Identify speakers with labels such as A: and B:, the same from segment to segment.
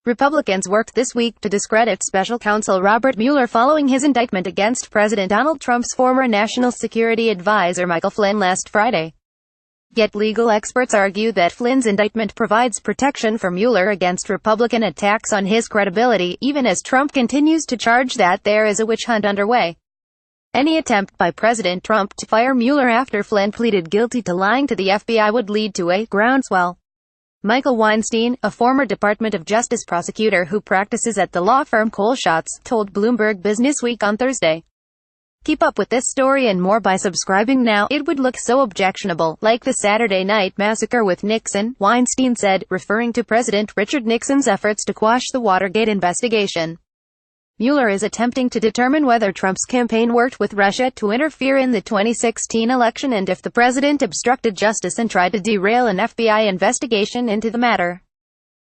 A: Republicans worked this week to discredit special counsel Robert Mueller following his indictment against President Donald Trump's former national security advisor Michael Flynn last Friday. Yet legal experts argue that Flynn's indictment provides protection for Mueller against Republican attacks on his credibility, even as Trump continues to charge that there is a witch hunt underway. Any attempt by President Trump to fire Mueller after Flynn pleaded guilty to lying to the FBI would lead to a groundswell. Michael Weinstein, a former Department of Justice prosecutor who practices at the law firm Kohlschatz, told Bloomberg Businessweek on Thursday. Keep up with this story and more by subscribing now. It would look so objectionable, like the Saturday Night Massacre with Nixon, Weinstein said, referring to President Richard Nixon's efforts to quash the Watergate investigation. Mueller is attempting to determine whether Trump's campaign worked with Russia to interfere in the 2016 election and if the president obstructed justice and tried to derail an FBI investigation into the matter.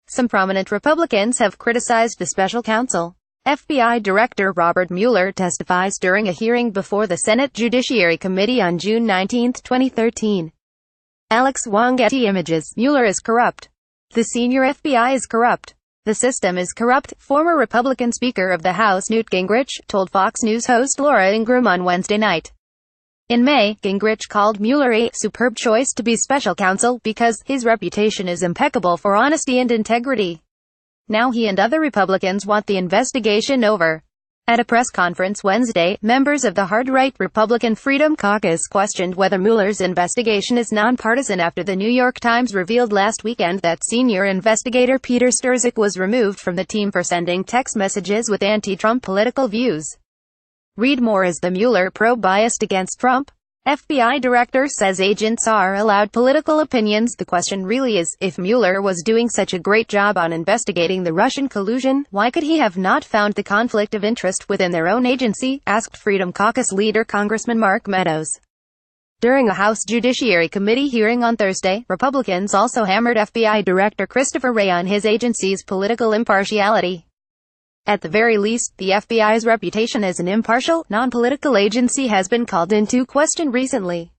A: Some prominent Republicans have criticized the special counsel. FBI Director Robert Mueller testifies during a hearing before the Senate Judiciary Committee on June 19, 2013. Alex Wong, Getty Images. Mueller is corrupt. The senior FBI is corrupt. The system is corrupt, former Republican Speaker of the House Newt Gingrich told Fox News host Laura Ingraham on Wednesday night. In May, Gingrich called Mueller a superb choice to be special counsel because his reputation is impeccable for honesty and integrity. Now he and other Republicans want the investigation over. At a press conference Wednesday, members of the hard-right Republican Freedom Caucus questioned whether Mueller's investigation is nonpartisan after the New York Times revealed last weekend that senior investigator Peter Strzok was removed from the team for sending text messages with anti-Trump political views. Read more. Is the Mueller probe biased against Trump? FBI director says agents are allowed political opinions. The question really is, if Mueller was doing such a great job on investigating the Russian collusion, why could he have not found the conflict of interest within their own agency, asked Freedom Caucus leader Congressman Mark Meadows. During a House Judiciary Committee hearing on Thursday, Republicans also hammered FBI Director Christopher Wray on his agency's political impartiality. At the very least, the FBI's reputation as an impartial, non-political agency has been called into question recently.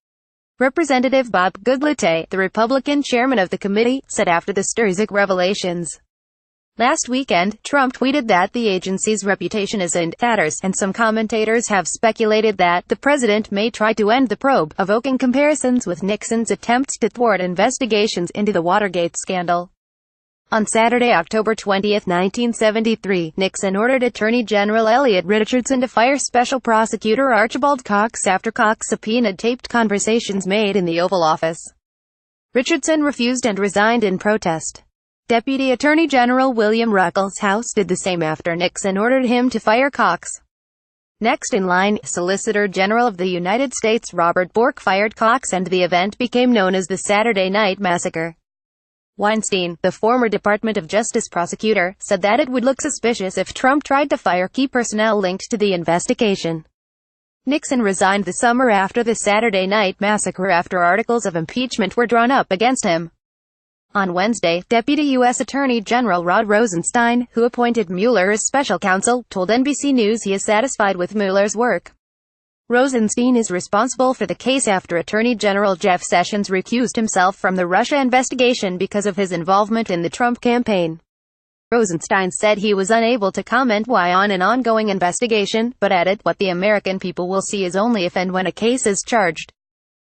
A: Representative Bob Goodlatte, the Republican chairman of the committee, said after the Strzok revelations. Last weekend, Trump tweeted that the agency's reputation is in tatters, and some commentators have speculated that the president may try to end the probe, evoking comparisons with Nixon's attempts to thwart investigations into the Watergate scandal. On Saturday, October 20, 1973, Nixon ordered Attorney General Elliot Richardson to fire Special Prosecutor Archibald Cox after Cox subpoenaed taped conversations made in the Oval Office. Richardson refused and resigned in protest. Deputy Attorney General William Ruckelshaus House did the same after Nixon ordered him to fire Cox. Next in line, Solicitor General of the United States Robert Bork fired Cox, and the event became known as the Saturday Night Massacre. Weinstein, the former Department of Justice prosecutor, said that it would look suspicious if Trump tried to fire key personnel linked to the investigation. Nixon resigned the summer after the Saturday Night Massacre after articles of impeachment were drawn up against him. On Wednesday, Deputy U.S. Attorney General Rod Rosenstein, who appointed Mueller as special counsel, told NBC News he is satisfied with Mueller's work. Rosenstein is responsible for the case after Attorney General Jeff Sessions recused himself from the Russia investigation because of his involvement in the Trump campaign. Rosenstein said he was unable to comment why on an ongoing investigation, but added, "What the American people will see is only if and when a case is charged.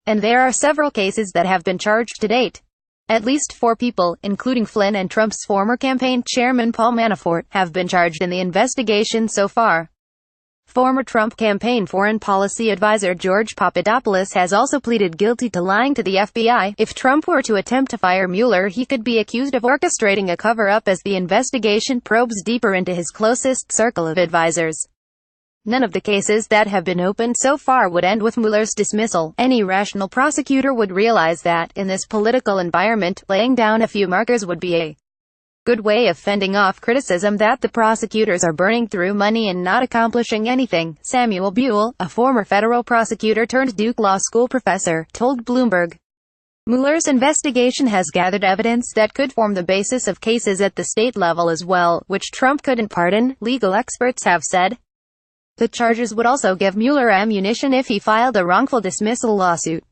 A: And there are several cases that have been charged to date. At least 4 people, including Flynn and Trump's former campaign chairman Paul Manafort, have been charged in the investigation so far." Former Trump campaign foreign policy advisor George Papadopoulos has also pleaded guilty to lying to the FBI. If Trump were to attempt to fire Mueller, he could be accused of orchestrating a cover-up as the investigation probes deeper into his closest circle of advisors. None of the cases that have been opened so far would end with Mueller's dismissal. Any rational prosecutor would realize that, in this political environment, laying down a few markers would be a good way of fending off criticism that the prosecutors are burning through money and not accomplishing anything. Samuel Buell, a former federal prosecutor turned Duke Law School professor, told Bloomberg. Mueller's investigation has gathered evidence that could form the basis of cases at the state level as well, which Trump couldn't pardon, legal experts have said. The charges would also give Mueller ammunition if he filed a wrongful dismissal lawsuit.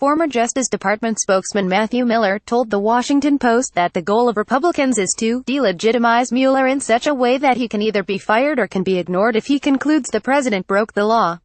A: Former Justice Department spokesman Matthew Miller told The Washington Post that the goal of Republicans is to delegitimize Mueller in such a way that he can either be fired or can be ignored if he concludes the president broke the law.